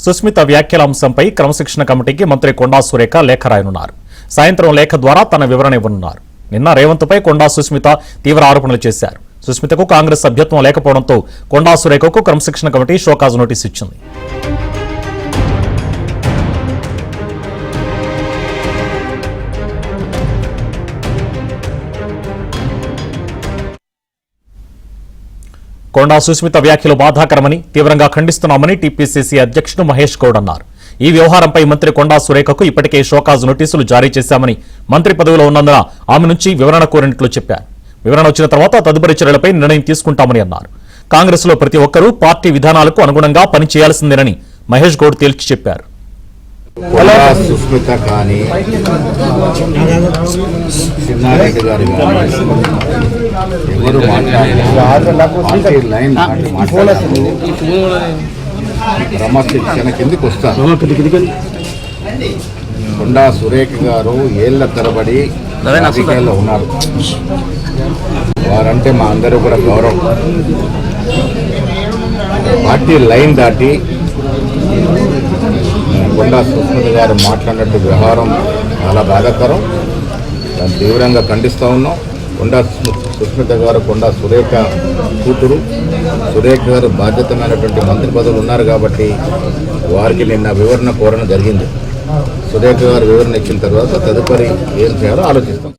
సుస్మిత వ్యాఖ్యల అంశంపై క్రమశిక్షణ కమిటీకి మంత్రి కొండా సురేఖ లేఖ రాయనున్నారు. సాయంత్రం లేఖ ద్వారా తన వివరణ ఇవ్వనున్నారు. నిన్న రేవంత్పై కొండా సుస్మిత తీవ్ర ఆరోపణలు చేశారు. సుస్మితకు కాంగ్రెస్ సభ్యత్వం లేకపోవడంతో కొండా సురేఖకు క్రమశిక్షణ కమిటీ షోకాజ్ నోటీస్ ఇచ్చింది. కొండా సుస్మిత వ్యాఖ్యలు బాధాకరమని తీవ్రంగా ఖండిస్తున్నామని టీపీసీసీ అధ్యక్షుడు మహేష్ గౌడ్ అన్నారు. ఈ వ్యవహారంపై మంత్రి కొండా సురేఖకు ఇప్పటికే షోకాజ్ నోటీసులు జారీ చేశామని, మంత్రి పదవిలో ఉన్నందున ఆమె నుంచి వివరణ కోరినట్లు చెప్పారు. వివరణ వచ్చిన తర్వాత తదుపరి చర్యలపై నిర్ణయం తీసుకుంటామని అన్నారు. కాంగ్రెస్ లో ప్రతి ఒక్కరూ పార్టీ విధానాలకు అనుగుణంగా పనిచేయాల్సిందేనని మహేష్ గౌడ్ తేల్చి చెప్పారు. సుస్మిత కానీ చిన్నారెడ్డి గారు ఎవరు క్రమశిక్షణ కిందికి వస్తారు. కొండా సురేఖ గారు ఏళ్ల తరబడి రాజకీయాల్లో ఉన్నారు. వారంటే మా అందరూ కూడా గౌరవం. పార్టీ లైన్ దాటి కొండా సుస్మిత గారు మాట్లాడినట్టు వ్యవహారం చాలా బాధాకరం. దాన్ని తీవ్రంగా ఖండిస్తూ ఉన్నాం. కొండా సుస్మిత గారు కొండా సురేఖ కూతురు. సురేఖ గారు బాధ్యతమైనటువంటి మంత్రి పదవులు ఉన్నారు కాబట్టి వారికి నిన్న వివరణ కోరడం జరిగింది. సురేఖ గారు వివరణ ఇచ్చిన తర్వాత తదుపరి ఏం చేయాలో ఆలోచిస్తాం.